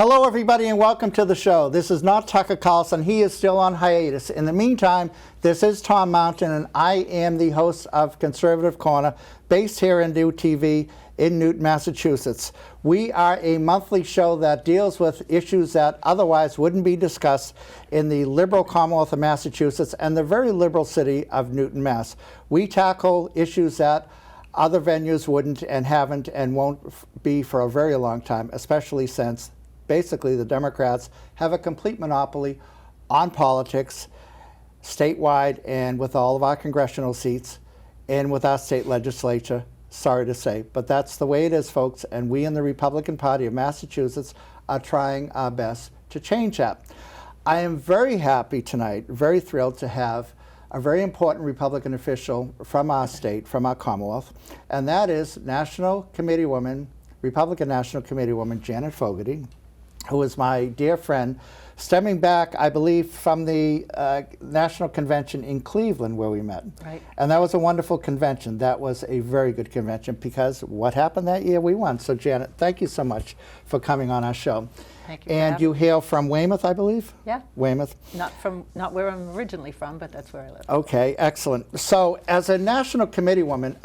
Hello, everybody, and welcome to the show. This is not Tucker Carlson. He is still on hiatus. In the meantime, this is Tom Mountain, and I am the host of Conservative Corner, based here in New TV in Newton, Massachusetts. We are a monthly show that deals with issues that otherwise wouldn't be discussed in the liberal Commonwealth of Massachusetts and the very liberal city of Newton, Mass. We tackle issues that other venues wouldn't and haven't and won't be for a very long time, especially since basically the Democrats have a complete monopoly on politics statewide and with all of our congressional seats and with our state legislature, sorry to say. But that's the way it is, folks, and we in the Republican Party of Massachusetts are trying our best to change that. I am very happy tonight, very thrilled to have a very important Republican official from our state, from our Commonwealth, and that is National Committee Woman, Republican National Committee Woman Janet Fogarty, who is my dear friend, stemming back, I believe, from the National Convention in Cleveland where we met. Right. And that was a wonderful convention. That was a very good convention because what happened that year, we won. So Janet, thank you so much for coming on our show. Thank you. And you hail from Weymouth, I believe? Yeah. Weymouth. Not where I'm originally from, but that's where I live. Okay, excellent. So as a National Committee woman,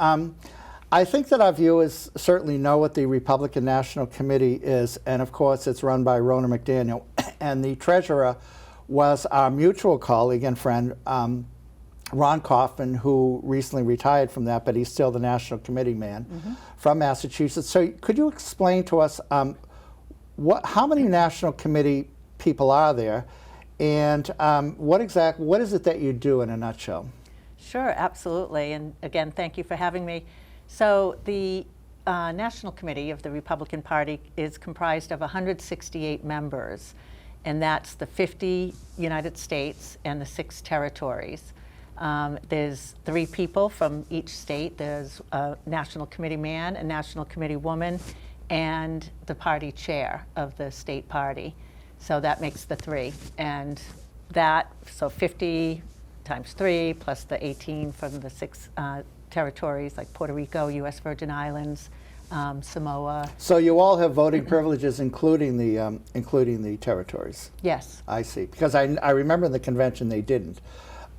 I think that our viewers certainly know what the Republican National Committee is, and of course it's run by Rona McDaniel, and the treasurer was our mutual colleague and friend, Ron Kaufman, who recently retired from that, but he's still the National Committee man from Massachusetts. So could you explain to us how many National Committee people are there, and what is it that you do in a nutshell? Sure, absolutely. And again, thank you for having me. So the National Committee of the Republican Party is comprised of 168 members, and that's the 50 United States and the 6 territories. There's 3 people from each state. There's a National Committee man, a National Committee woman, and the party chair of the state party. So that makes the 3. And so 50 times 3 plus the 18 from the 6 territories like Puerto Rico, U.S. Virgin Islands, Samoa. So you all have voting privileges, including the territories. Yes. I see. Because I remember in the convention they didn't,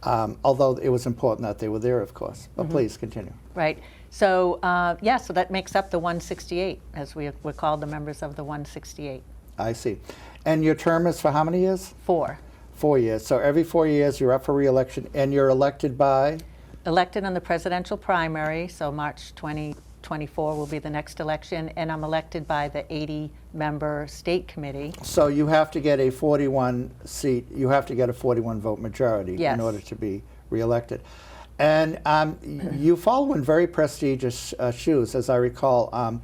although it was important that they were there, of course. But please continue. Right. So so that makes up the 168, as we're called the members of the 168. I see. And your term is for how many years? 4. 4 years. So every 4 years you're up for re-election, and you're elected by? Elected on the presidential primary, so March 2024 will be the next election, and I'm elected by the 80-member state committee. So you have to get a 41 vote majority in order to be re-elected. And you follow in very prestigious shoes. As I recall,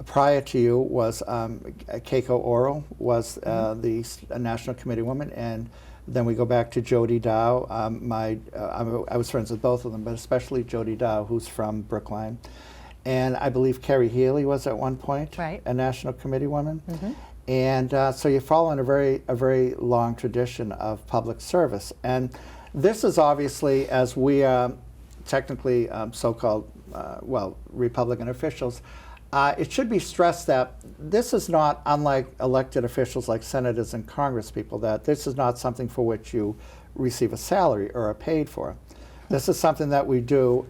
prior to you was Keiko Oro was the National Committee woman, and then we go back to Jody Dow. I was friends with both of them, but especially Jody Dow, who's from Brookline. And I believe Carrie Healy was at one point a National Committee woman. And so you follow in a very long tradition of public service. And this is obviously, as we are technically so-called, Republican officials, it should be stressed that this is not, unlike elected officials like senators and congresspeople, that this is not something for which you receive a salary or are paid for. This is something that we do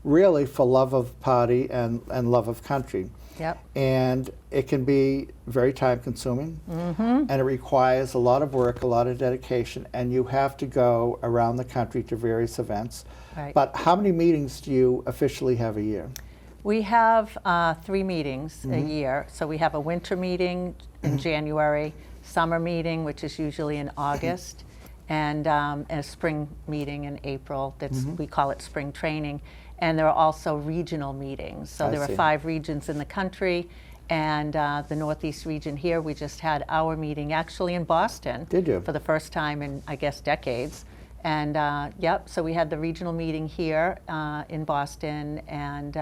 really for love of party and love of country. Yep. And it can be very time-consuming, and it requires a lot of work, a lot of dedication, and you have to go around the country to various events. Right. But how many meetings do you officially have a year? We have 3 meetings a year. So we have a winter meeting in January, summer meeting, which is usually in August, and a spring meeting in April. We call it spring training. And there are also regional meetings. So there are 5 regions in the country, and the Northeast region here, we just had our meeting actually in Boston. Did you? For the first time in, I guess, decades. And so we had the regional meeting here in Boston, and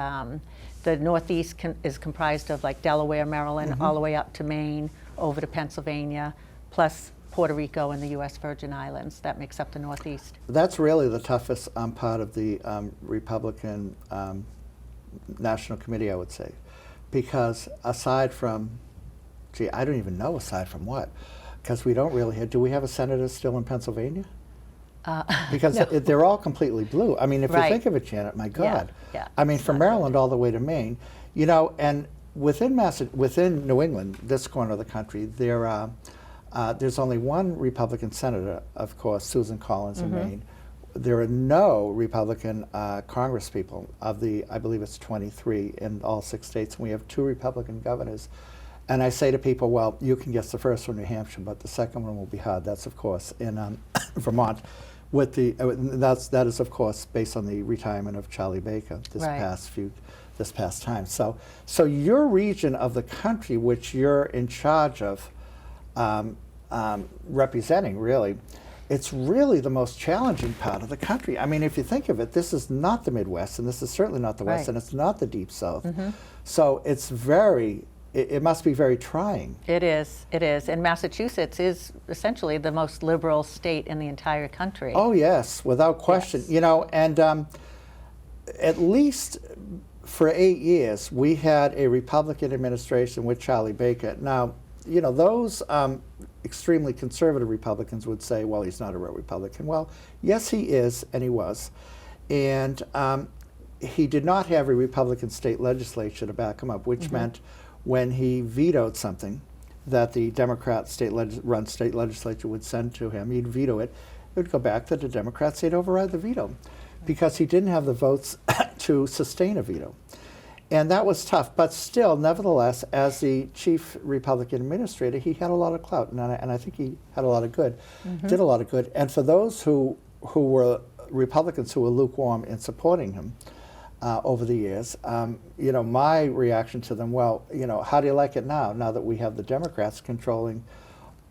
the Northeast is comprised of like Delaware, Maryland, all the way up to Maine, over to Pennsylvania, plus Puerto Rico and the U.S. Virgin Islands. That makes up the Northeast. That's really the toughest part of the Republican National Committee, I would say, because aside from Gee, I don't even know aside from what, because we don't really have. Do we have a senator still in Pennsylvania? Because No. they're all completely blue. I mean, if Right. you think of it, Janet, my God. yeah, I mean, it's from not good. Maryland all the way to Maine, you know, and within within New England, this corner of the country, there's only one Republican senator, of course, Susan Collins in Maine. There are no Republican congresspeople of the, I believe it's 23 in all 6 states, and we have 2 Republican governors. And I say to people, well, you can guess the first one, New Hampshire, but the second one will be hard. That's, of course, in Vermont. With the that is, of course, based on the retirement of Charlie Baker Right. this past time. So your region of the country, which you're in charge of representing, really, it's really the most challenging part of the country. I mean, if you think of it, this is not the Midwest, and this is certainly not the West, Right. and it's not the Deep South. So it's it must be very trying. It is. And Massachusetts is essentially the most liberal state in the entire country. Oh, yes, without question. Yes. You know, and at least for 8 years, we had a Republican administration with Charlie Baker. Now, you know, those extremely conservative Republicans would say, well, he's not a real Republican. Well, yes, he is, and he was. And he did not have a Republican state legislature to back him up, which meant when he vetoed something that the Democrat run state legislature would send to him, he'd veto it. It would go back to the Democrats, they'd override the veto because he didn't have the votes to sustain a veto. And that was tough, but still, nevertheless, as the chief Republican administrator, he had a lot of clout, and I think he had a lot of good, did a lot of good. And for those who were Republicans who were lukewarm in supporting him over the years, you know, my reaction to them, well, you know, how do you like it now that we have the Democrats controlling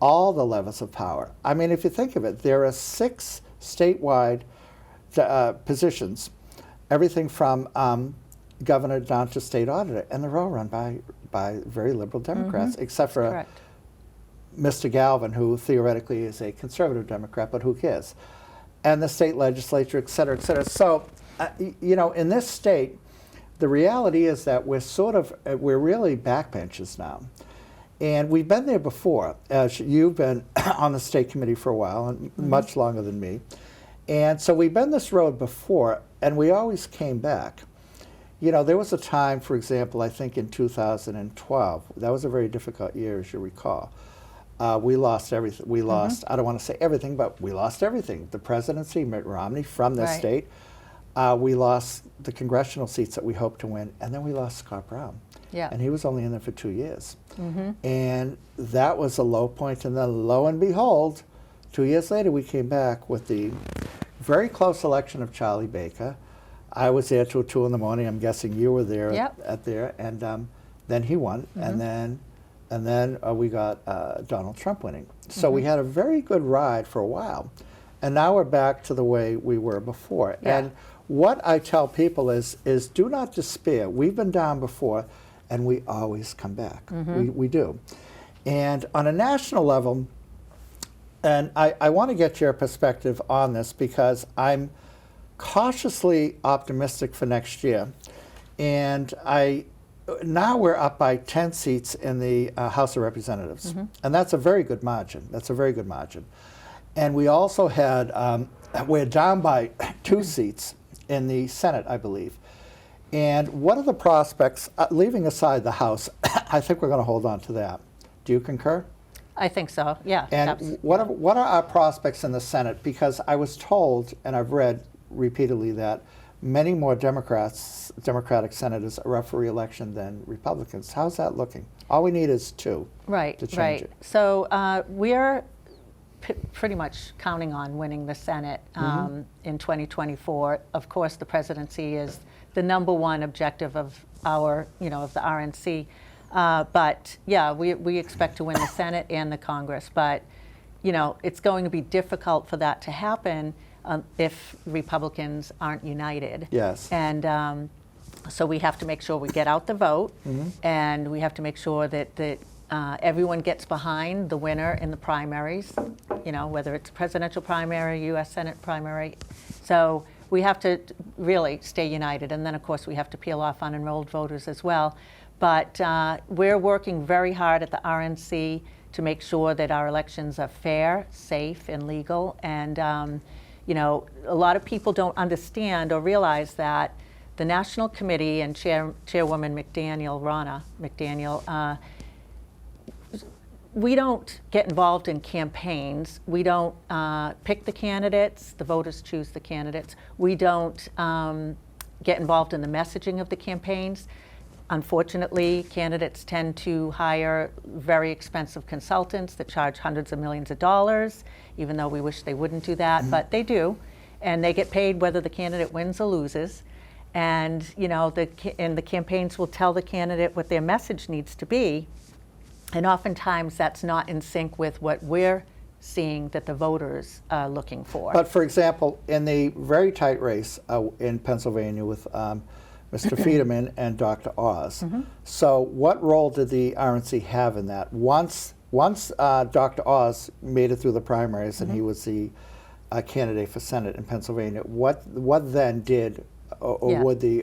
all the levels of power? I mean, if you think of it, there are 6 statewide positions, everything from governor down to state auditor, and they're all run by very liberal Democrats, except for Correct. Mr. Galvin, who theoretically is a conservative Democrat, but who cares? And the state legislature, et cetera, et cetera. So, you know, in this state, the reality is that we're really backbenchers now. And we've been there before, as you've been on the state committee for a while, and much longer than me. And so we've been this road before, and we always came back. You know, there was a time, for example, I think in 2012, that was a very difficult year, as you recall. We lost everything. We lost, I don't want to say everything, but we lost everything. The presidency, Mitt Romney, from this Right. state. We lost the congressional seats that we hoped to win, and then we lost Scott Brown. Yeah. And he was only in there for 2 years. And that was a low point, and then lo and behold, 2 years later, we came back with the very close election of Charlie Baker. I was there till 2 in the morning. I'm guessing you were there Yep. and then he won, and then we got Donald Trump winning. So we had a very good ride for a while, and now we're back to the way we were before. Yeah. And what I tell people is do not despair. We've been down before, and we always come back. We do. And on a national level, and I want to get your perspective on this because I'm cautiously optimistic for next year. And now we're up by 10 seats in the House of Representatives. And that's a very good margin. That's a very good margin. And we also had, we're down by 2 seats in the Senate, I believe. And what are the prospects, leaving aside the House, I think we're going to hold on to that. Do you concur? I think so, yeah. And what are our prospects in the Senate? Because I was told, and I've read repeatedly, that many more Democratic senators are up for re-election than Republicans. How's that looking? All we need is 2 to change it. So we're pretty much counting on winning the Senate in 2024. Of course, the presidency is the #1 objective of our, of the RNC. But yeah, we expect to win the Senate and the Congress. But, it's going to be difficult for that to happen if Republicans aren't united. Yes. And so we have to make sure we get out the vote, and we have to make sure that everyone gets behind the winner in the primaries, whether it's presidential primary, U.S. Senate primary. So we have to really stay united. And then, of course, we have to peel off unenrolled voters as well. But we're working very hard at the RNC to make sure that our elections are fair, safe, and legal. And you know, a lot of people don't understand or realize that the National Committee and Chairwoman Ronna McDaniel, we don't get involved in campaigns. We don't pick the candidates. The voters choose the candidates. We don't get involved in the messaging of the campaigns. Unfortunately, candidates tend to hire very expensive consultants that charge hundreds of millions of dollars, even though we wish they wouldn't do that, but they do. And they get paid whether the candidate wins or loses. And you know, the campaigns will tell the candidate what their message needs to be. And oftentimes that's not in sync with what we're seeing that the voters are looking for. But for example, in the very tight race in Pennsylvania with Mr. Fiedemann and Dr. Oz, so what role did the RNC have in that? Once Dr. Oz made it through the primaries and he was the candidate for Senate in Pennsylvania, what then did or would the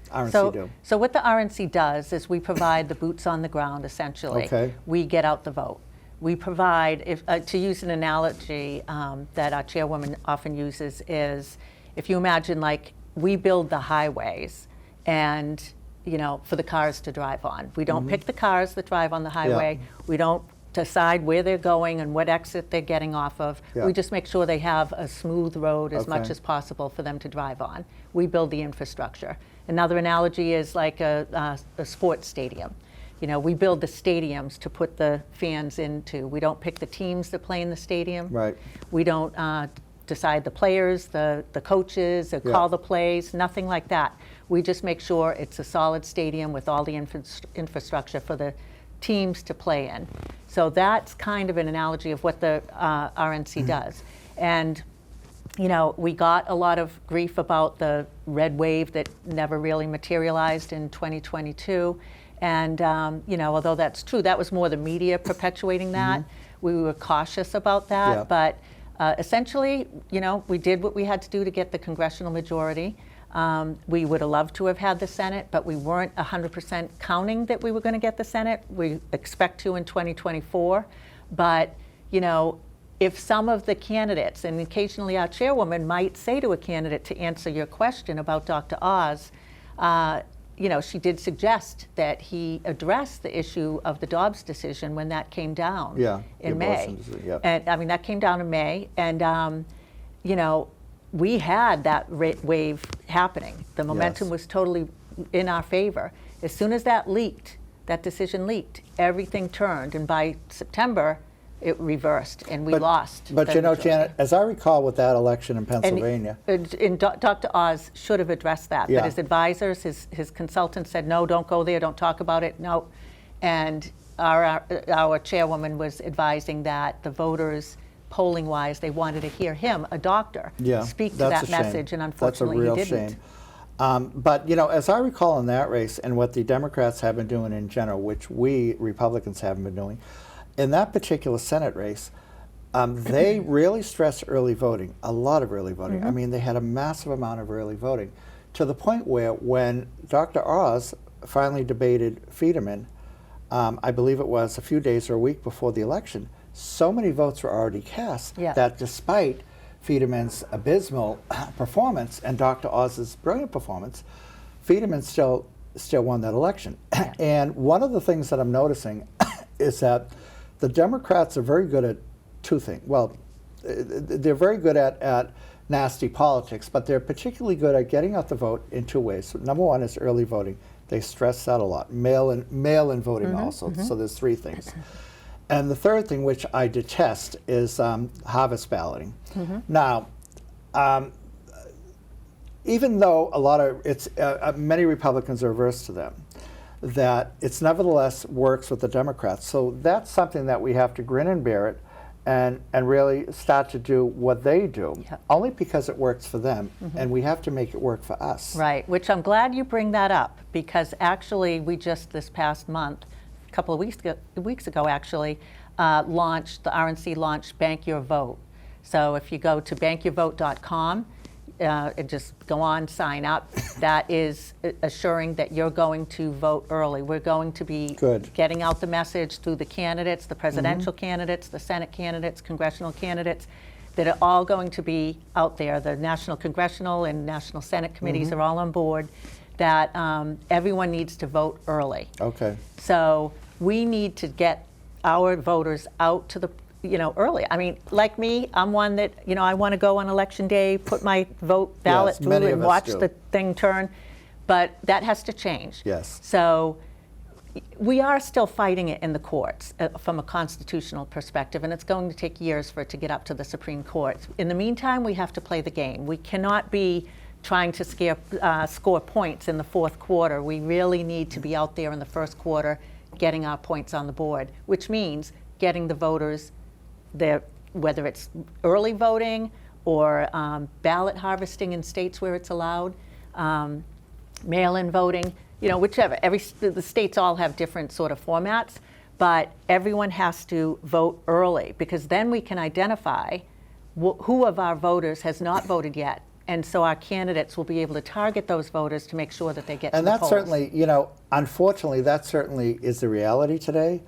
RNC do? So what the RNC does is we provide the boots on the ground, essentially. Okay. We get out the vote. We provide, to use an analogy that our chairwoman often uses is, if you imagine like we build the highways and, you know, for the cars to drive on. We don't pick the cars that drive on the highway. We don't decide where they're going and what exit they're getting off of. We just make sure they have a smooth road as much as possible for them to drive on. We build the infrastructure. Another analogy is like a sports stadium. You know, we build the stadiums to put the fans into. We don't pick the teams that play in the stadium. Right. We don't decide the players, the coaches, or call the plays, nothing like that. We just make sure it's a solid stadium with all the infrastructure for the teams to play in. So that's kind of an analogy of what the RNC does. And you know, we got a lot of grief about the red wave that never really materialized in 2022. And you know, although that's true, that was more the media perpetuating that. We were cautious about that, but essentially, you know, we did what we had to do to get the congressional majority. We would have loved to have had the Senate, but we weren't 100% counting that we were going to get the Senate. We expect to in 2024. But, you know, if some of the candidates, and occasionally our chairwoman might say to a candidate to answer your question about Dr. Oz, you know, she did suggest that he address the issue of the Dobbs decision when that came down in May. And I mean, that came down in May, and you know, we had that wave happening. The momentum was totally in our favor. As soon as that leaked, that decision leaked, everything turned, and by September, it reversed, and we lost. But you know, Janet, as I recall with that election in Pennsylvania, and Dr. Oz should have addressed that, but his advisors, his consultants said, no, don't go there, don't talk about it, no. And our chairwoman was advising that the voters, polling-wise, they wanted to hear him, a doctor, speak to that message, and unfortunately he didn't. That's a real shame. But you know, as I recall in that race, and what the Democrats have been doing in general, which we Republicans haven't been doing, in that particular Senate race, they really stressed early voting, a lot of early voting. I mean, they had a massive amount of early voting, to the point where when Dr. Oz finally debated Fiedemann, I believe it was a few days or a week before the election, so many votes were already cast that despite Fiedemann's abysmal performance and Dr. Oz's brilliant performance, Fiedemann still won that election. And one of the things that I'm noticing is that the Democrats are very good at two things. Well, they're very good at nasty politics, but they're particularly good at getting out the vote in two ways. So number one is early voting. They stress that a lot. Mail-in voting also. So there's three things. And the third thing, which I detest, is harvest balloting. Now, even though many Republicans are averse to them, that it's nevertheless works with the Democrats. So that's something that we have to grin and bear it and really start to do what they do, only because it works for them, and we have to make it work for us. Right, which I'm glad you bring that up, because actually we just this past month, a couple of weeks ago actually, the RNC launched Bank Your Vote. So if you go to bankyourvote.com, and just go on, sign up. That is assuring that you're going to vote early. We're going to be Good. getting out the message through the candidates, the presidential candidates, the Senate candidates, congressional candidates, that are all going to be out there. The National Congressional and National Senate committees are all on board, that everyone needs to vote early. Okay. So we need to get our voters out to the, early. I mean, like me, I'm one that, I want to go on election day, put my vote ballot Yes, through many and of us watch do. the thing turn. But that has to change. Yes. So we are still fighting it in the courts from a constitutional perspective, and it's going to take years for it to get up to the Supreme Court. In the meantime, we have to play the game. We cannot be trying to score points in the fourth quarter. We really need to be out there in the first quarter getting our points on the board, which means getting the voters there, whether it's early voting or ballot harvesting in states where it's allowed, mail-in voting, whichever. The states all have different sort of formats, but everyone has to vote early, because then we can identify who of our voters has not voted yet. And so our candidates will be able to target those voters to make sure that they get to the polls. And that certainly, unfortunately, that certainly is the reality today.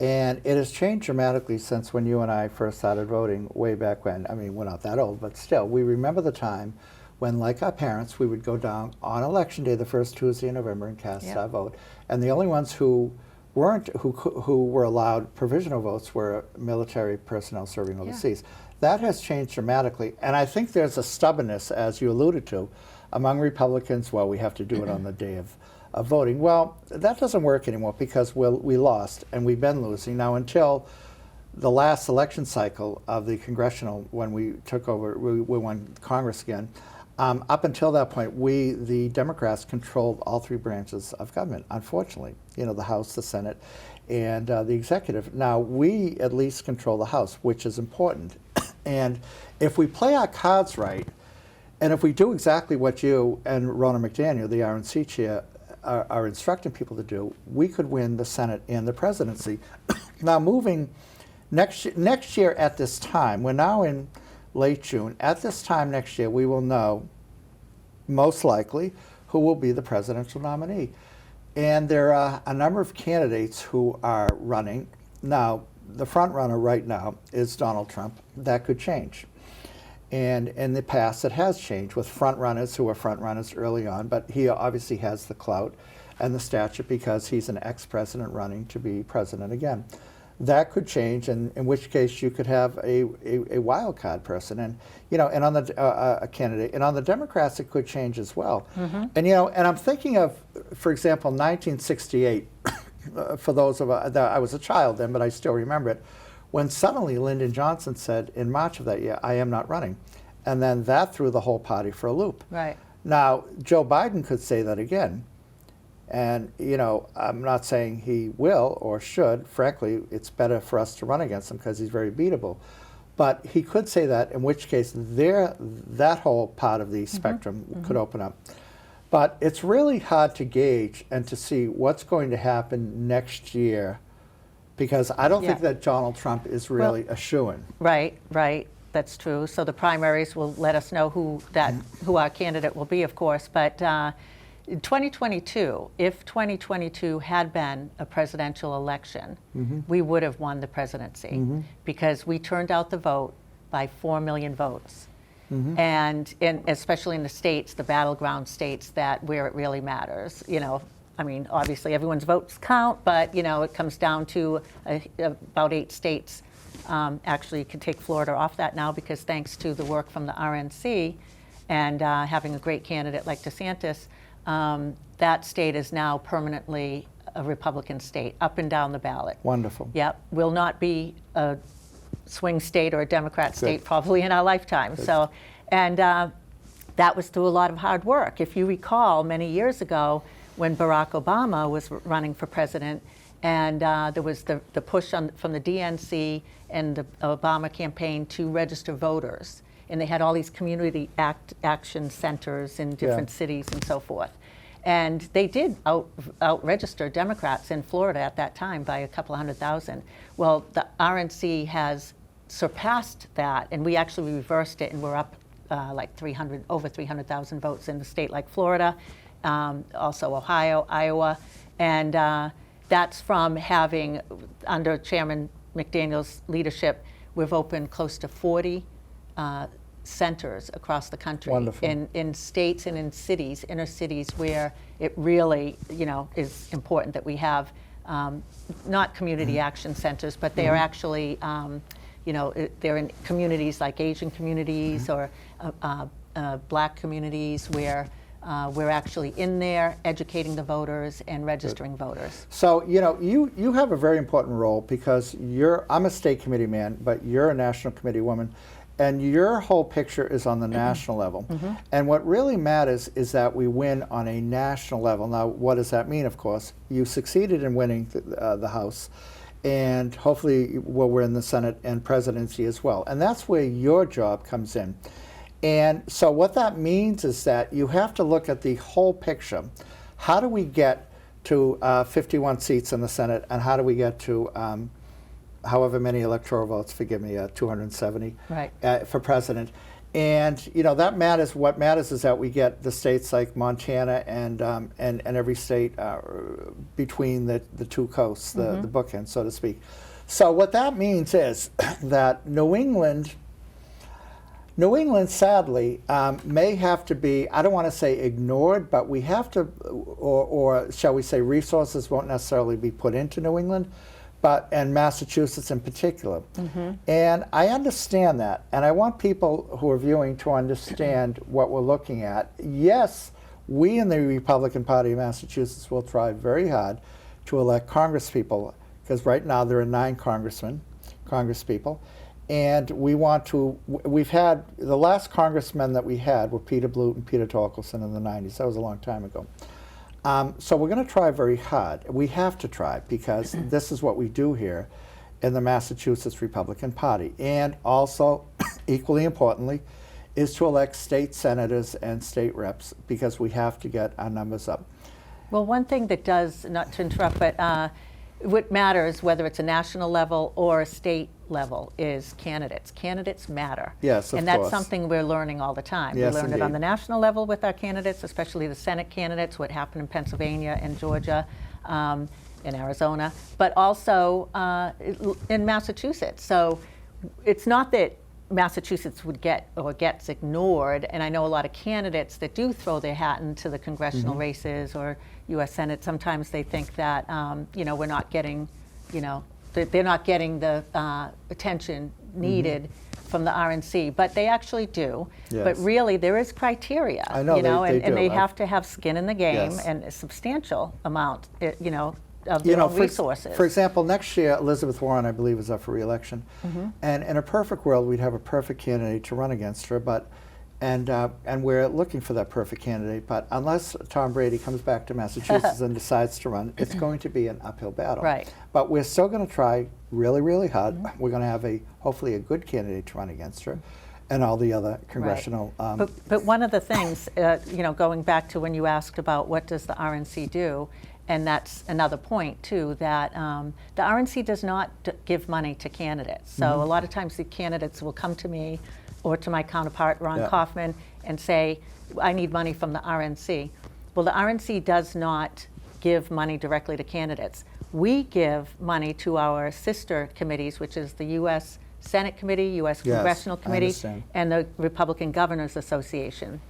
And it has changed dramatically since when you and I first started voting way back when. I mean, we're not that old, but still, we remember the time when, like our parents, we would go down on Election Day, the first Tuesday in November, and cast our vote. And the only ones who were allowed provisional votes were military personnel serving overseas. That has changed dramatically, and I think there's a stubbornness, as you alluded to, among Republicans. Well, we have to do it on the day of voting. Well, that doesn't work anymore, because we lost, and we've been losing. Now, until the last election cycle of the congressional, when we took over, we won Congress again, up until that point, the Democrats, controlled all three branches of government, unfortunately. The House, the Senate, and the executive. Now, we at least control the House, which is important. And if we play our cards right, and if we do exactly what you and Rona McDaniel, the RNC chair, are instructing people to do, we could win the Senate and the presidency. Now, moving next year at this time, we're now in late June. At this time next year, we will know, most likely, who will be the presidential nominee. And there are a number of candidates who are running. Now, the front runner right now is Donald Trump. That could change. And in the past, it has changed with front runners who were front runners early on, but he obviously has the clout and the stature because he's an ex-president running to be president again. That could change, and in which case you could have a wild card person, and and on a candidate, and on the Democrats it could change as well. And and I'm thinking of, for example, 1968. For those of I was a child then, but I still remember it, when suddenly Lyndon Johnson said in March of that year, "I am not running," and then that threw the whole party for a loop. Right. Now Joe Biden could say that again. And, I'm not saying he will or should. Frankly, it's better for us to run against him because he's very beatable. But he could say that, in which case that whole part of the spectrum could open up. But it's really hard to gauge and to see what's going to happen next year, because I don't think that Donald Trump is really a shoo-in. Right. That's true. So the primaries will let us know who our candidate will be, of course. But in 2022, if 2022 had been a presidential election, we would have won the presidency because we turned out the vote by 4 million votes. And especially in the states, the battleground states where it really matters. I mean, obviously everyone's votes count, but it comes down to about 8 states. Actually, you can take Florida off that now because thanks to the work from the RNC and having a great candidate like DeSantis, that state is now permanently a Republican state, up and down the ballot. Wonderful. Yep, will not be a swing state or a Democrat state probably in our lifetime. Good. So, and that was through a lot of hard work. If you recall, many years ago, when Barack Obama was running for president, and there was the push from the DNC and the Obama campaign to register voters. And they had all these community action centers in different cities and so forth. And they did out-register Democrats in Florida at that time by a couple of 100,000. Well, the RNC has surpassed that, and we actually reversed it, and we're up like over 300,000 votes in a state like Florida, also Ohio, Iowa, and that's from having, under Chairman McDaniel's leadership, we've opened close to 40 centers across the country. Wonderful. In states and in cities, inner cities, where it really, is important that we have not community action centers, but they are actually, they're in communities like Asian communities or black communities where we're actually in there educating the voters and registering voters. So, you have a very important role because I'm a state committee man, but you're a national committee woman, and your whole picture is on the national level. And what really matters is that we win on a national level. Now, what does that mean, of course? You succeeded in winning the House, and hopefully we'll win the Senate and presidency as well. And that's where your job comes in. And so what that means is that you have to look at the whole picture. How do we get to 51 seats in the Senate, and how do we get to however many electoral votes, forgive me, 270 for president? And that matters. What matters is that we get the states like Montana and every state between the two coasts, the bookends, so to speak. So what that means is that New England, sadly, may have to be, I don't want to say ignored, but we have to, or shall we say resources won't necessarily be put into New England, and Massachusetts in particular. And I understand that, and I want people who are viewing to understand what we're looking at. Yes, we in the Republican Party of Massachusetts will try very hard to elect congresspeople, because right now there are 9 congresspeople. And we've had, the last congressmen that we had were Peter Blute and Peter Torkelson in the 90s. That was a long time ago. So we're going to try very hard. We have to try, because this is what we do here in the Massachusetts Republican Party. And also, equally importantly, is to elect state senators and state reps, because we have to get our numbers up. Well, one thing that does, not to interrupt, but what matters, whether it's a national level or a state level, is candidates. Candidates matter. Yes, of course. And that's something we're learning all the time. Yes, we learned indeed. it on the national level with our candidates, especially the Senate candidates, what happened in Pennsylvania and Georgia, in Arizona, but also in Massachusetts. So it's not that Massachusetts would get or gets ignored, and I know a lot of candidates that do throw their hat into the congressional races or U.S. Senate. Sometimes they think that we're not getting, they're not getting the attention needed from the RNC, but they actually do. Yes. But really, there is criteria, I know, they and do. they have to have skin in the game. Yes. And a substantial amount, of their own resources. For example, next year, Elizabeth Warren, I believe, is up for re-election. And in a perfect world, we'd have a perfect candidate to run against her, and we're looking for that perfect candidate. But unless Tom Brady comes back to Massachusetts and decides to run, it's going to be an uphill battle. Right. But we're still going to try really, really hard. We're going to have hopefully a good candidate to run against her, and all the other congressional. Right. But one of the things, going back to when you asked about what does the RNC do, and that's another point too, that the RNC does not give money to candidates. So a lot of times the candidates will come to me or to my counterpart, Ron Kaufman, and say, I need money from the RNC. Well, the RNC does not give money directly to candidates. We give money to our sister committees, which is the U.S. Senate Committee, U.S. Congressional Committee, and the Republican Governors Association.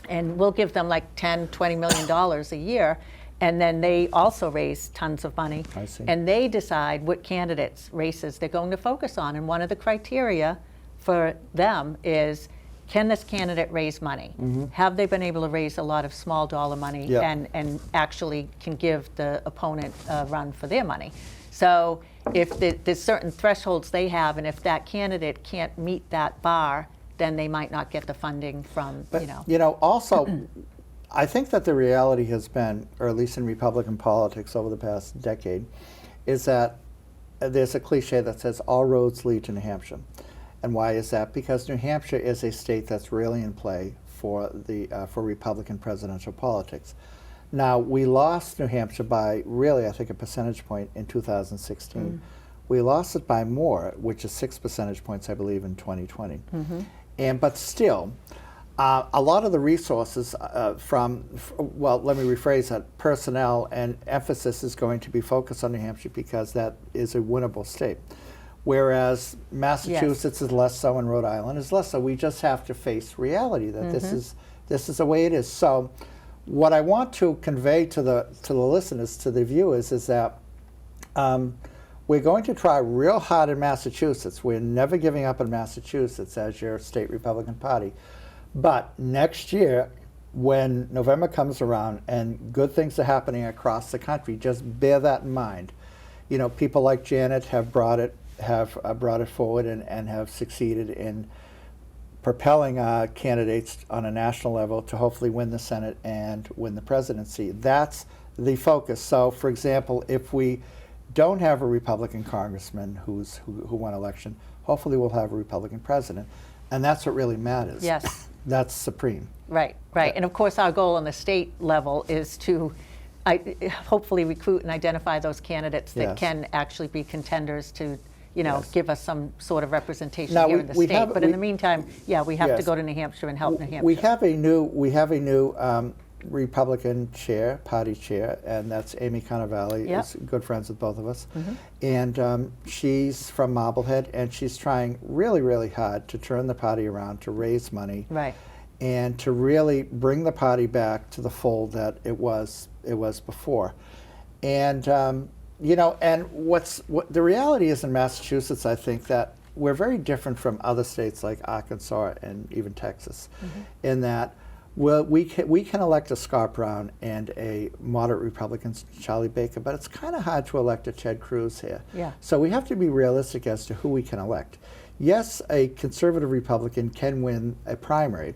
And we'll give them like $10, $20 million a year. And then they also raise tons of money. I see. And they decide what candidates' races they're going to focus on. And one of the criteria for them is, can this candidate raise money? Have they been able to raise a lot of small dollar money and actually can give the opponent a run for their money? So if there's certain thresholds they have, and if that candidate can't meet that bar, then they might not get the funding from, Also, I think that the reality has been, or at least in Republican politics over the past decade, is that there's a cliche that says all roads lead to New Hampshire. And why is that? Because New Hampshire is a state that's really in play for Republican presidential politics. Now, we lost New Hampshire by really, I think, a percentage point in 2016. We lost it by more, which is 6 percentage points, I believe, in 2020. But still, a lot of the resources well, let me rephrase that, personnel and emphasis is going to be focused on New Hampshire because that is a winnable state. Whereas Massachusetts is less so and Rhode Island is less so. We just have to face reality that this is the way it is. So what I want to convey to the listeners, to the viewers, is that we're going to try real hard in Massachusetts. We're never giving up in Massachusetts as your state Republican Party. But next year, when November comes around and good things are happening across the country, just bear that in mind. You know, people like Janet have brought it forward and have succeeded in propelling candidates on a national level to hopefully win the Senate and win the presidency. That's the focus. So, for example, if we don't have a Republican congressman who won election, hopefully we'll have a Republican president. And that's what really matters. Yes. That's supreme. Right, right. And of course, our goal on the state level is to hopefully recruit and identify those candidates that can actually be contenders to, you know, give us some sort of representation here in the state. But in the meantime, we have to go to New Hampshire and help New Hampshire. We have a new Republican party chair, and that's Amy Cannavale. Is good friends with both of us. And she's from Marblehead, and she's trying really, really hard to turn the party around, to raise money, and to really bring the party back to the fold that it was before. And you know, and what the reality is in Massachusetts, I think that we're very different from other states like Arkansas and even Texas, in that we can elect a Scott Brown and a moderate Republican, Charlie Baker, but it's kind of hard to elect a Ted Cruz here. So we have to be realistic as to who we can elect. Yes, a conservative Republican can win a primary,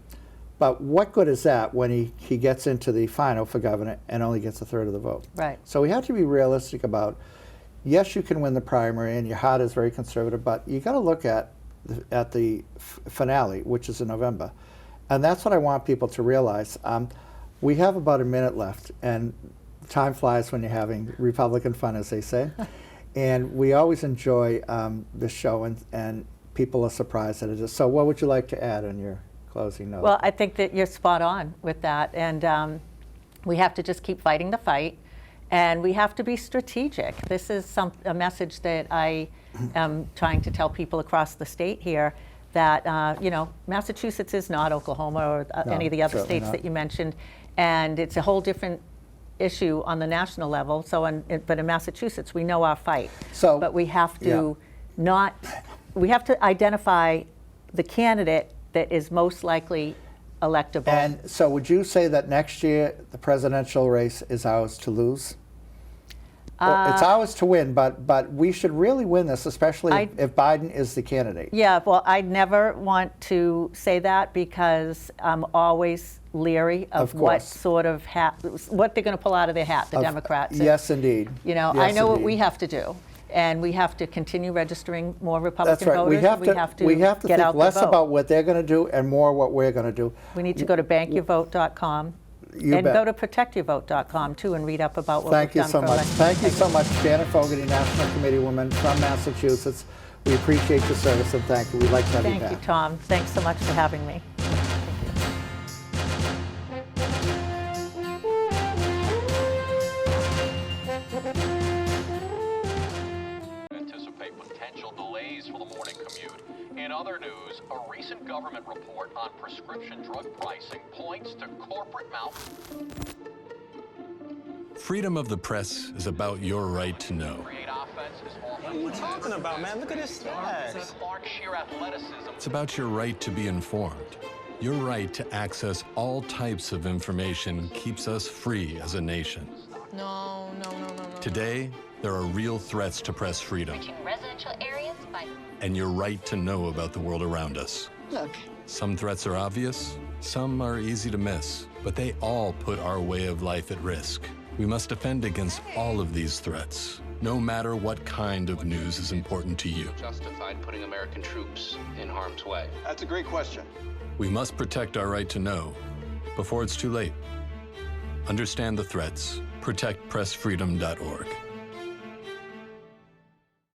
but what good is that when he gets into the final for governor and only gets a third of the vote? So we have to be realistic about, yes, you can win the primary and your heart is very conservative, but you got to look at the finale, which is in November. And that's what I want people to realize. We have about a minute left, and time flies when you're having Republican fun, as they say. And we always enjoy this show, and people are surprised that it is. So what would you like to add on your closing note? Well, I think that you're spot on with that. And we have to just keep fighting the fight, and we have to be strategic. This is a message that I am trying to tell people across the state here, that you know, Massachusetts is not Oklahoma or any of the other states that you mentioned, and it's a whole different issue on the national level. So, but in Massachusetts, we know our fight. So, but we have to we have to identify the candidate that is most likely electable. And so, would you say that next year the presidential race is ours to lose? It's ours to win, but we should really win this, especially if Biden is the candidate. Yeah, well, I'd never want to say that because I'm always leery of what sort of what they're going to pull out of their hat, the Democrats. Yes, indeed. You know, I know what we have to do, and we have to continue registering more Republican voters. We have to think less about what they're going to do and more what we're going to do. We need to go to bankyourvote.com. And go to protectyourvote.com too and read up about what we've done for elections. Thank you so much, Janet Fogarty, National Committee woman from Massachusetts. We appreciate your service and thank you. We'd like to have you back. Thank you, Tom. Thanks so much for having me. Anticipate potential delays for the morning commute. In other news, a recent government report on prescription drug pricing points to corporate Freedom of the press is about your right to know. What are you talking about, man? Look at his stats. It's about your right to be informed. Your right to access all types of information keeps us free as a nation. No. Today, there are real threats to press freedom. Reaching residential areas by... And your right to know about the world around us. Look. Some threats are obvious, some are easy to miss, but they all put our way of life at risk. We must defend against all of these threats, no matter what kind of news is important to you. Justified putting American troops in harm's way? That's a great question. We must protect our right to know before it's too late. Understand the threats. ProtectPressFreedom.org.